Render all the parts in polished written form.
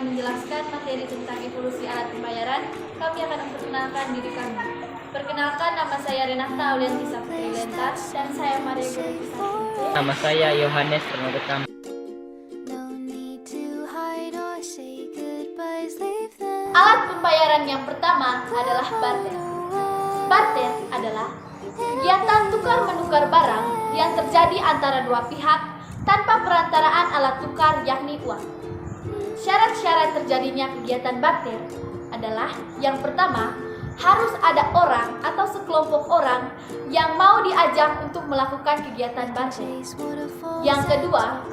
menjelaskan materi tentang evolusi alat pembayaran, kami akan memperkenalkan diri kami. Perkenalkan, nama saya Renata Aulianti Saputri Lentas dan saya Maria Guriti Saputri. Nama saya Yohanes Renodekam. Alat pembayaran yang pertama adalah barter. Barter adalah kegiatan tukar-menukar barang yang terjadi antara dua pihak tanpa perantaraan alat tukar yakni uang. Syarat-syarat terjadinya kegiatan barter adalah yang pertama, harus ada orang atau sekelompok orang yang mau diajak untuk melakukan kegiatan barter. Yang kedua,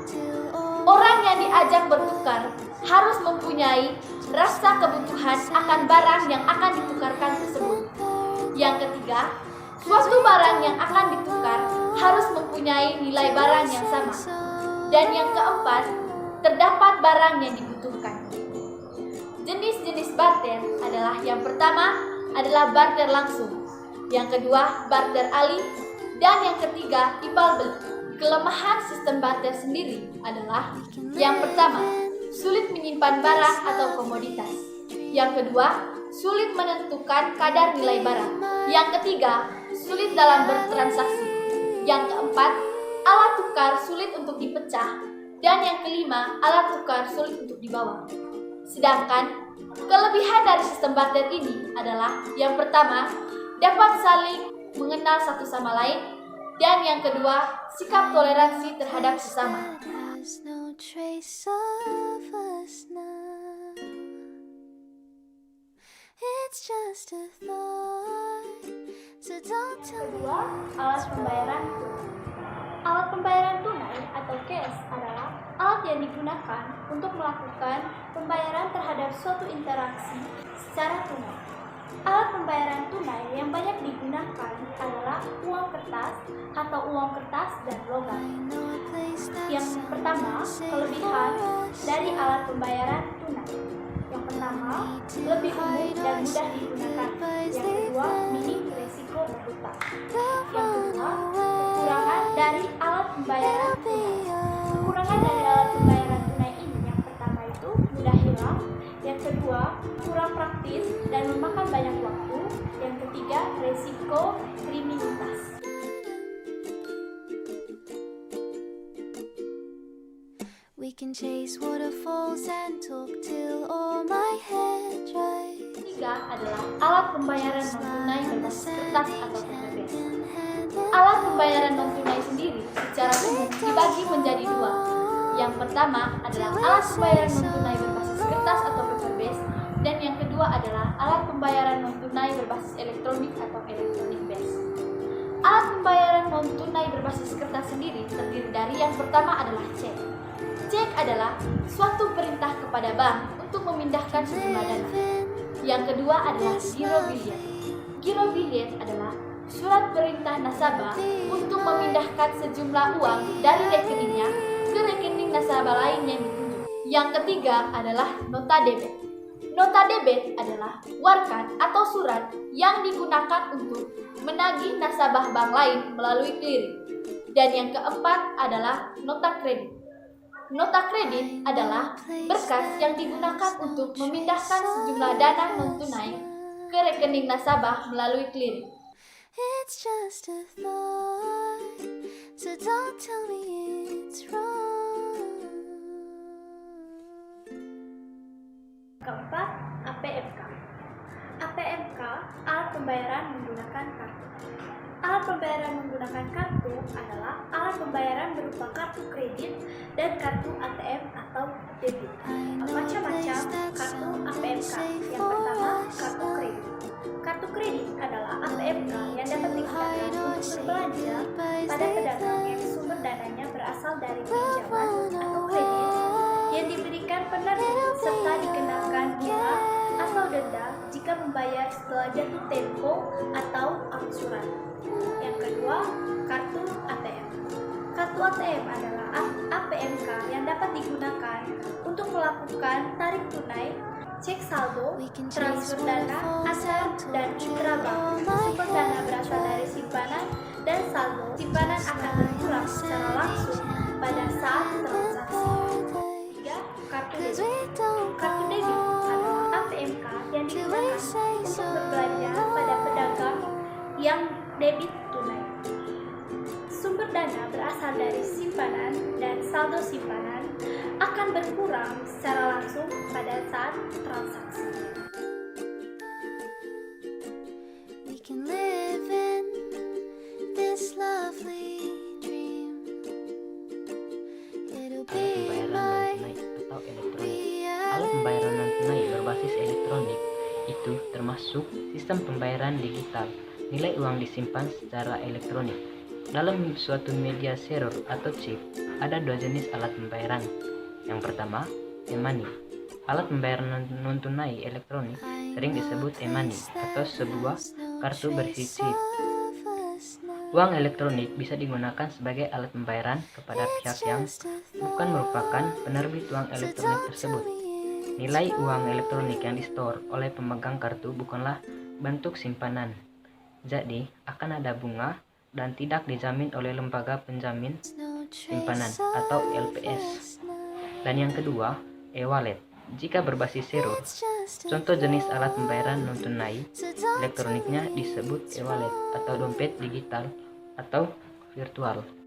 orang yang diajak bertukar harus mempunyai rasa kebutuhan akan barang yang akan ditukarkan tersebut. Yang ketiga, suatu barang yang akan ditukar harus mempunyai nilai barang yang sama. Dan yang keempat, terdapat barang yang dibutuhkan. Jenis-jenis barter adalah yang pertama adalah barter langsung, yang kedua barter alih, dan yang ketiga timbal beli. Kelemahan sistem barter sendiri adalah yang pertama, sulit menyimpan barang atau komoditas. Yang kedua, sulit menentukan kadar nilai barang. Yang ketiga, sulit dalam bertransaksi. Yang keempat, alat tukar sulit untuk dipecah. Dan yang kelima, alat tukar sulit untuk dibawa. Sedangkan, kelebihan dari sistem barter ini adalah yang pertama, dapat saling mengenal satu sama lain. Dan yang kedua, sikap toleransi terhadap sesama. Kedua, alat pembayaran tunai. Alat pembayaran tunai atau cash adalah alat yang digunakan untuk melakukan pembayaran terhadap suatu interaksi secara tunai. Alat pembayaran tunai yang banyak digunakan adalah uang kertas atau uang kertas dan logam. Yang pertama, kelebihan dari alat pembayaran tunai. Yang pertama, lebih umum dan mudah digunakan. Yang kedua, minim risiko berhutang. Yang kedua, kekurangan dari alat pembayaran tunai. Kekurangan dari alat pembayaran tunai ini yang pertama itu mudah hilang. Yang kedua, kurang praktis dan memakan banyak waktu. Yang ketiga, risiko kriminalitas. We can chase waterfalls and talk till all my hair dries. Ketiga adalah alat pembayaran non-tunai berbasis kertas atau paper-based. Alat pembayaran non-tunai sendiri secara umum dibagi menjadi dua. Yang pertama adalah alat pembayaran non-tunai berbasis kertas atau paper-based, dan yang kedua adalah alat pembayaran non-tunai berbasis elektronik atau electronic based. Alat pembayaran non-tunai berbasis kertas sendiri terdiri dari yang pertama adalah cek. Cek adalah suatu perintah kepada bank untuk memindahkan sejumlah dana. Yang kedua adalah giro billiet. Giro billiet adalah surat perintah nasabah untuk memindahkan sejumlah uang dari rekeningnya ke rekening nasabah lain yang ditunjuk. Yang ketiga adalah nota debit. Nota debit adalah warkat atau surat yang digunakan untuk menagih nasabah bank lain melalui clearing. Dan yang keempat adalah nota kredit. Nota kredit adalah berkas yang digunakan untuk memindahkan sejumlah dana non-tunai ke rekening nasabah melalui clearing. It's just a thought, so don't tell me it's wrong. Keempat, APMK. APMK, alat pembayaran menggunakan kartu. Alat pembayaran menggunakan kartu adalah alat pembayaran berupa kartu kredit dan kartu ATM atau debit. Macam-macam kartu APMK. Yang pertama, kartu kredit. Kartu kredit adalah APMK yang dapat digunakan untuk berbelanja pada pedagang yang sumber dananya berasal dari pinjaman atau kredit yang diberikan penerbit serta dikenakan bunga atau denda jika membayar setelah jatuh tempo atau angsuran. Yang kedua, kartu ATM. Kartu ATM adalah APMK yang dapat digunakan untuk melakukan tarik tunai, cek saldo, transfer dana antar dan intrabank. Sumber dana berasal dari simpanan dan saldo simpanan akan berulang secara langsung pada saat transaksi. Kartu debit. Kartu digunakan untuk berbelanja pada pedagang yang debit tunai. Sumber dana berasal dari simpanan dan saldo simpanan akan berkurang secara langsung pada saat transaksi. We can live in this lovely dream. It'll Alat be pembayaran my non-tunai atau elektronik. Alat pembayaran non-tunai berbasis elektronik itu termasuk sistem pembayaran digital. Nilai uang disimpan secara elektronik. Dalam suatu media server atau chip, ada dua jenis alat pembayaran. Yang pertama, e-money. Alat pembayaran non-tunai elektronik sering disebut e-money atau sebuah kartu berisi chip. Uang elektronik bisa digunakan sebagai alat pembayaran kepada pihak yang bukan merupakan penerbit uang elektronik tersebut. Nilai uang elektronik yang di-store oleh pemegang kartu bukanlah bentuk simpanan. Jadi, akan ada bunga dan tidak dijamin oleh lembaga penjamin simpanan atau LPS. Dan yang kedua, e-wallet. Jika berbasis server, contoh jenis alat pembayaran non-tunai elektroniknya disebut e-wallet atau dompet digital atau virtual.